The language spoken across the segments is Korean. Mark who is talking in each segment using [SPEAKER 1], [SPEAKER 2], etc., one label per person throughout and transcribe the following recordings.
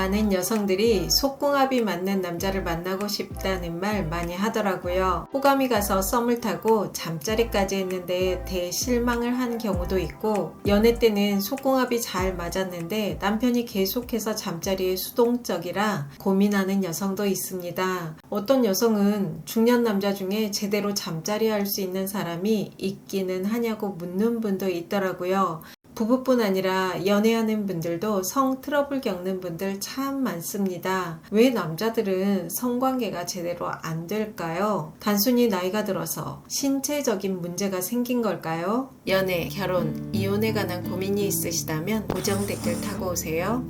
[SPEAKER 1] 많은 여성들이 속궁합이 맞는 남자를 만나고 싶다는 말 많이 하더라고요. 호감이 가서 썸을 타고 잠자리까지 했는데 대실망을 한 경우도 있고, 연애 때는 속궁합이 잘 맞았는데 남편이 계속해서 잠자리에 수동적이라 고민하는 여성도 있습니다. 어떤 여성은 중년 남자 중에 제대로 잠자리 할 수 있는 사람이 있기는 하냐고 묻는 분도 있더라고요. 부부뿐 아니라 연애하는 분들도 성 트러블 겪는 분들 참 많습니다. 왜 남자들은 성관계가 제대로 안 될까요? 단순히 나이가 들어서 신체적인 문제가 생긴 걸까요? 연애, 결혼, 이혼에 관한 고민이 있으시다면 고정 댓글 타고 오세요.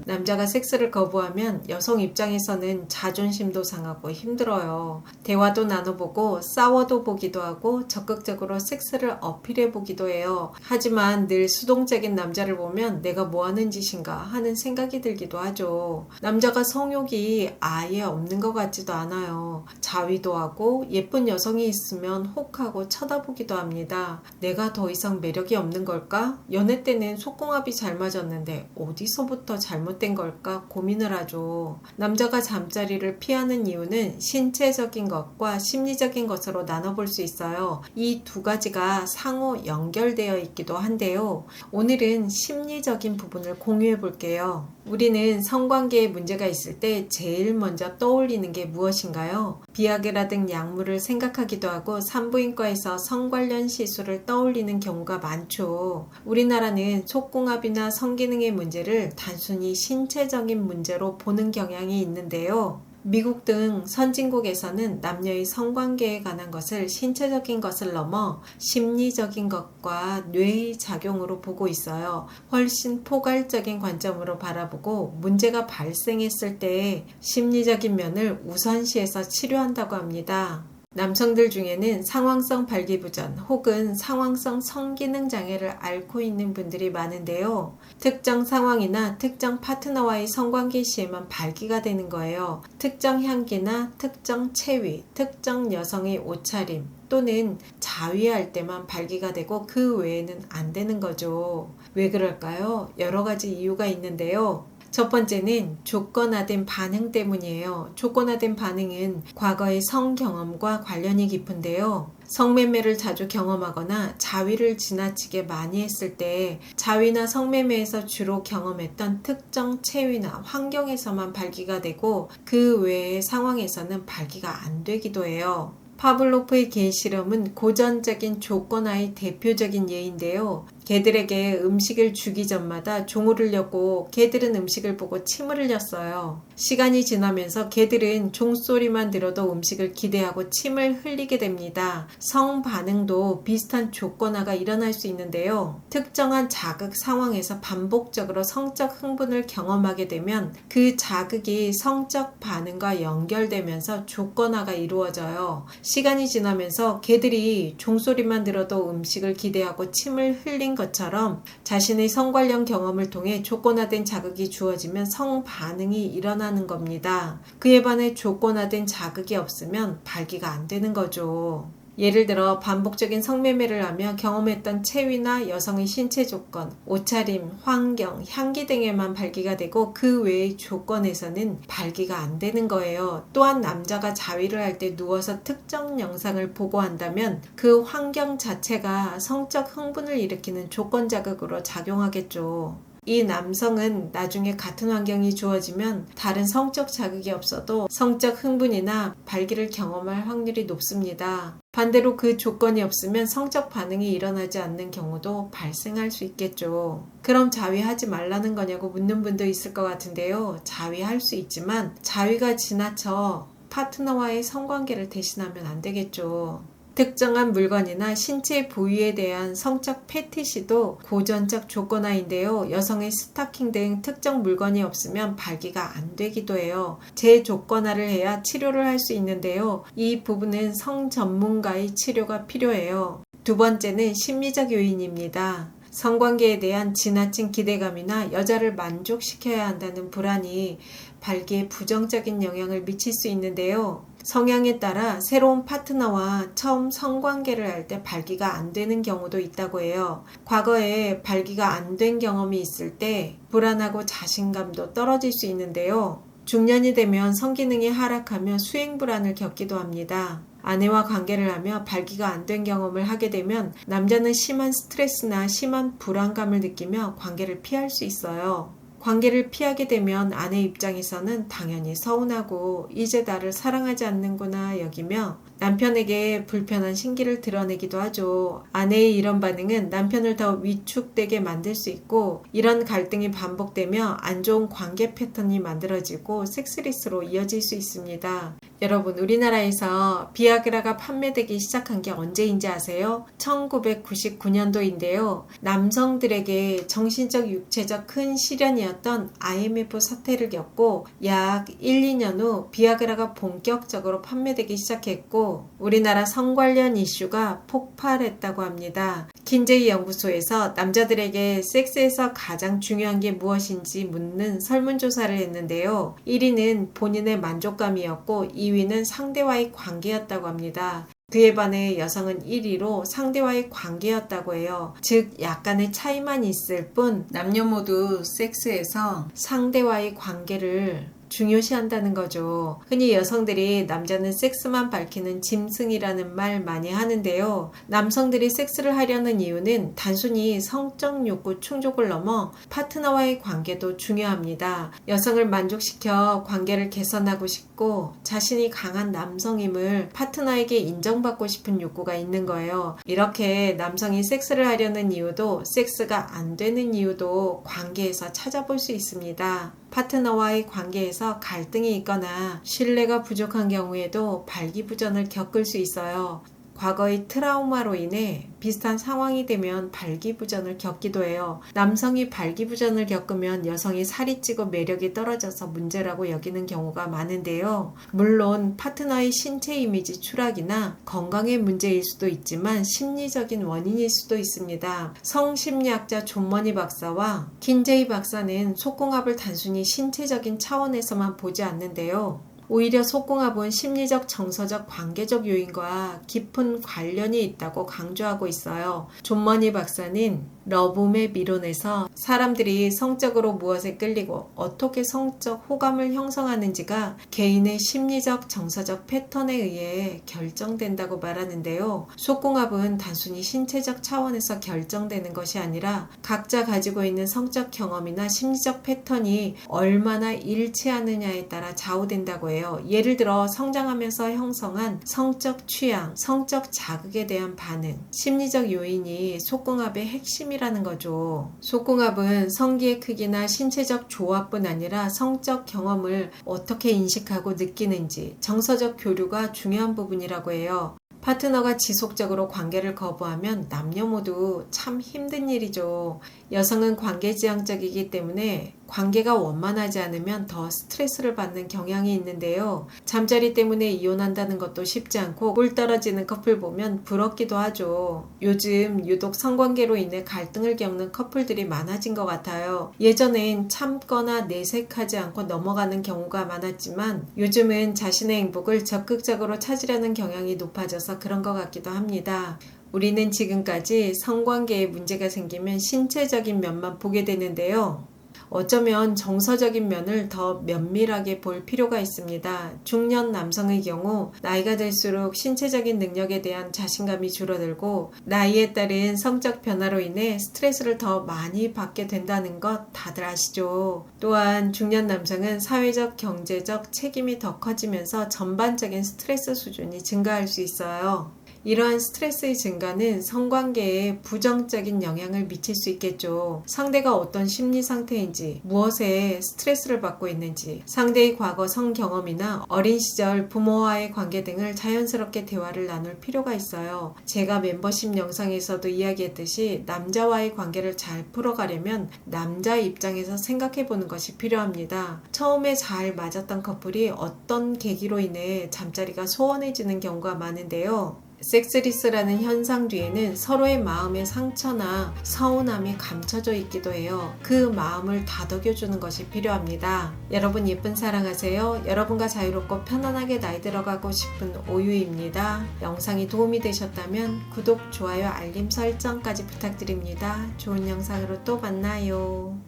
[SPEAKER 1] 남자가 섹스를 거부하면 여성 입장에서는 자존심도 상하고 힘들어요. 대화도 나눠보고 싸워도 보기도 하고 적극적으로 섹스를 어필해 보기도 해요. 하지만 늘 수동적인 남자를 보면 내가 뭐 하는 짓인가 하는 생각이 들기도 하죠. 남자가 성욕이 아예 없는 것 같지도 않아요. 자위도 하고 예쁜 여성이 있으면 혹하고 쳐다보기도 합니다. 내가 더 이상 매력이 없는 걸까? 연애 때는 속궁합이 잘 맞았는데 어디서부터 잘못된 걸까 고민을 하죠. 남자가 잠자리를 피하는 이유는 신체적인 것과 심리적인 것으로 나눠볼 수 있어요. 이 두 가지가 상호 연결되어 있기도 한데요. 오늘은 심리적인 부분을 공유해 볼게요. 우리는 성관계에 문제가 있을 때 제일 먼저 떠올리는 게 무엇인가요? 비아그라 등 약물을 생각하기도 하고 산부인과에서 성 관련 시술을 떠올리는 경우가 많죠. 우리나라는 속궁합이나 성기능의 문제를 단순히 신체적인 문제로 보는 경향이 있는데요. 미국 등 선진국에서는 남녀의 성관계에 관한 것을 신체적인 것을 넘어 심리적인 것과 뇌의 작용으로 보고 있어요. 훨씬 포괄적인 관점으로 바라보고 문제가 발생했을 때 심리적인 면을 우선시해서 치료한다고 합니다. 남성들 중에는 상황성 발기부전 혹은 상황성 성기능 장애를 앓고 있는 분들이 많은데요. 특정 상황이나 특정 파트너와의 성관계 시에만 발기가 되는 거예요. 특정 향기나 특정 체위, 특정 여성의 옷차림 또는 자위할 때만 발기가 되고 그 외에는 안 되는 거죠. 왜 그럴까요? 여러 가지 이유가 있는데요. 첫 번째는 조건화된 반응 때문이에요. 조건화된 반응은 과거의 성 경험과 관련이 깊은데요. 성매매를 자주 경험하거나 자위를 지나치게 많이 했을 때 자위나 성매매에서 주로 경험했던 특정 체위나 환경에서만 발기가 되고 그 외의 상황에서는 발기가 안 되기도 해요. 파블로프의 개 실험은 고전적인 조건화의 대표적인 예인데요. 개들에게 음식을 주기 전마다 종을 울렸고 개들은 음식을 보고 침을 흘렸어요. 시간이 지나면서 개들은 종소리만 들어도 음식을 기대하고 침을 흘리게 됩니다. 성 반응도 비슷한 조건화가 일어날 수 있는데요. 특정한 자극 상황에서 반복적으로 성적 흥분을 경험하게 되면 그 자극이 성적 반응과 연결되면서 조건화가 이루어져요. 시간이 지나면서 개들이 종소리만 들어도 음식을 기대하고 침을 흘린 것처럼 자신의 성 관련 경험을 통해 조건화된 자극이 주어지면 성 반응이 일어나는 겁니다. 그에 반해 조건화된 자극이 없으면 발기가 안 되는 거죠. 예를 들어 반복적인 성매매를 하며 경험했던 체위나 여성의 신체 조건, 옷차림, 환경, 향기 등에만 발기가 되고 그 외의 조건에서는 발기가 안 되는 거예요. 또한 남자가 자위를 할 때 누워서 특정 영상을 보고 한다면 그 환경 자체가 성적 흥분을 일으키는 조건 자극으로 작용하겠죠. 이 남성은 나중에 같은 환경이 주어지면 다른 성적 자극이 없어도 성적 흥분이나 발기를 경험할 확률이 높습니다. 반대로 그 조건이 없으면 성적 반응이 일어나지 않는 경우도 발생할 수 있겠죠. 그럼 자위하지 말라는 거냐고 묻는 분도 있을 것 같은데요. 자위할 수 있지만 자위가 지나쳐 파트너와의 성관계를 대신하면 안 되겠죠. 특정한 물건이나 신체 부위에 대한 성적 패티시도 고전적 조건화인데요. 여성의 스타킹 등 특정 물건이 없으면 발기가 안 되기도 해요. 재조건화를 해야 치료를 할 수 있는데요. 이 부분은 성 전문가의 치료가 필요해요. 두 번째는 심리적 요인입니다. 성관계에 대한 지나친 기대감이나 여자를 만족시켜야 한다는 불안이 발기에 부정적인 영향을 미칠 수 있는데요. 성향에 따라 새로운 파트너와 처음 성관계를 할 때 발기가 안 되는 경우도 있다고 해요. 과거에 발기가 안 된 경험이 있을 때 불안하고 자신감도 떨어질 수 있는데요. 중년이 되면 성기능이 하락하며 수행불안을 겪기도 합니다. 아내와 관계를 하며 발기가 안 된 경험을 하게 되면 남자는 심한 스트레스나 심한 불안감을 느끼며 관계를 피할 수 있어요. 관계를 피하게 되면 아내 입장에서는 당연히 서운하고 이제 나를 사랑하지 않는구나 여기며 남편에게 불편한 심기를 드러내기도 하죠. 아내의 이런 반응은 남편을 더 위축되게 만들 수 있고 이런 갈등이 반복되며 안 좋은 관계 패턴이 만들어지고 섹스리스로 이어질 수 있습니다. 여러분, 우리나라에서 비아그라가 판매되기 시작한 게 언제인지 아세요? 1999년도인데요. 남성들에게 정신적, 육체적 큰 시련이었던 IMF 사태를 겪고 약 1, 2년 후 비아그라가 본격적으로 판매되기 시작했고 우리나라 성 관련 이슈가 폭발했다고 합니다. 킨제이 연구소에서 남자들에게 섹스에서 가장 중요한 게 무엇인지 묻는 설문조사를 했는데요. 1위는 본인의 만족감이었고 2위는 상대와의 관계였다고 합니다. 그에 반해 여성은 1위로 상대와의 관계였다고 해요. 즉 약간의 차이만 있을 뿐 남녀 모두 섹스에서 상대와의 관계를 중요시한다는 거죠. 흔히 여성들이 남자는 섹스만 밝히는 짐승이라는 말 많이 하는데요. 남성들이 섹스를 하려는 이유는 단순히 성적 욕구 충족을 넘어 파트너와의 관계도 중요합니다. 여성을 만족시켜 관계를 개선하고 싶고 자신이 강한 남성임을 파트너에게 인정받고 싶은 욕구가 있는 거예요. 이렇게 남성이 섹스를 하려는 이유도 섹스가 안 되는 이유도 관계에서 찾아볼 수 있습니다. 파트너와의 관계에서 갈등이 있거나 신뢰가 부족한 경우에도 발기부전을 겪을 수 있어요. 과거의 트라우마로 인해 비슷한 상황이 되면 발기부전을 겪기도 해요. 남성이 발기부전을 겪으면 여성이 살이 찌고 매력이 떨어져서 문제라고 여기는 경우가 많은데요. 물론 파트너의 신체 이미지 추락이나 건강의 문제일 수도 있지만 심리적인 원인일 수도 있습니다. 성심리학자 존 머니 박사와 킨제이 박사는 속궁합을 단순히 신체적인 차원에서만 보지 않는데요. 오히려 속궁합은 심리적, 정서적, 관계적 요인과 깊은 관련이 있다고 강조하고 있어요. 존 머니 박사는 러브맵 이론에서 사람들이 성적으로 무엇에 끌리고 어떻게 성적 호감을 형성하는지가 개인의 심리적, 정서적 패턴에 의해 결정된다고 말하는데요. 속궁합은 단순히 신체적 차원에서 결정되는 것이 아니라 각자 가지고 있는 성적 경험이나 심리적 패턴이 얼마나 일치하느냐에 따라 좌우된다고 해요. 예를 들어 성장하면서 형성한 성적 취향, 성적 자극에 대한 반응, 심리적 요인이 속궁합의 핵심이라는 거죠. 속궁합은 성기의 크기나 신체적 조합뿐 아니라 성적 경험을 어떻게 인식하고 느끼는지 정서적 교류가 중요한 부분이라고 해요. 파트너가 지속적으로 관계를 거부하면 남녀 모두 참 힘든 일이죠. 여성은 관계지향적이기 때문에 관계가 원만하지 않으면 더 스트레스를 받는 경향이 있는데요. 잠자리 때문에 이혼한다는 것도 쉽지 않고 꿀 떨어지는 커플 보면 부럽기도 하죠. 요즘 유독 성관계로 인해 갈등을 겪는 커플들이 많아진 것 같아요. 예전엔 참거나 내색하지 않고 넘어가는 경우가 많았지만 요즘은 자신의 행복을 적극적으로 찾으려는 경향이 높아져서 그런 것 같기도 합니다. 우리는 지금까지 성관계에 문제가 생기면 신체적인 면만 보게 되는데요. 어쩌면 정서적인 면을 더 면밀하게 볼 필요가 있습니다. 중년 남성의 경우 나이가 들수록 신체적인 능력에 대한 자신감이 줄어들고 나이에 따른 성적 변화로 인해 스트레스를 더 많이 받게 된다는 것 다들 아시죠? 또한 중년 남성은 사회적, 경제적 책임이 더 커지면서 전반적인 스트레스 수준이 증가할 수 있어요. 이러한 스트레스의 증가는 성관계에 부정적인 영향을 미칠 수 있겠죠. 상대가 어떤 심리 상태인지, 무엇에 스트레스를 받고 있는지, 상대의 과거 성 경험이나 어린 시절 부모와의 관계 등을 자연스럽게 대화를 나눌 필요가 있어요. 제가 멤버십 영상에서도 이야기했듯이 남자와의 관계를 잘 풀어가려면 남자 입장에서 생각해보는 것이 필요합니다. 처음에 잘 맞았던 커플이 어떤 계기로 인해 잠자리가 소원해지는 경우가 많은데요. 섹스리스라는 현상 뒤에는 서로의 마음의 상처나 서운함이 감춰져 있기도 해요. 그 마음을 다독여주는 것이 필요합니다. 여러분 예쁜 사랑하세요. 여러분과 자유롭고 편안하게 나이 들어가고 싶은 오유입니다. 영상이 도움이 되셨다면 구독, 좋아요, 알림 설정까지 부탁드립니다. 좋은 영상으로 또 만나요.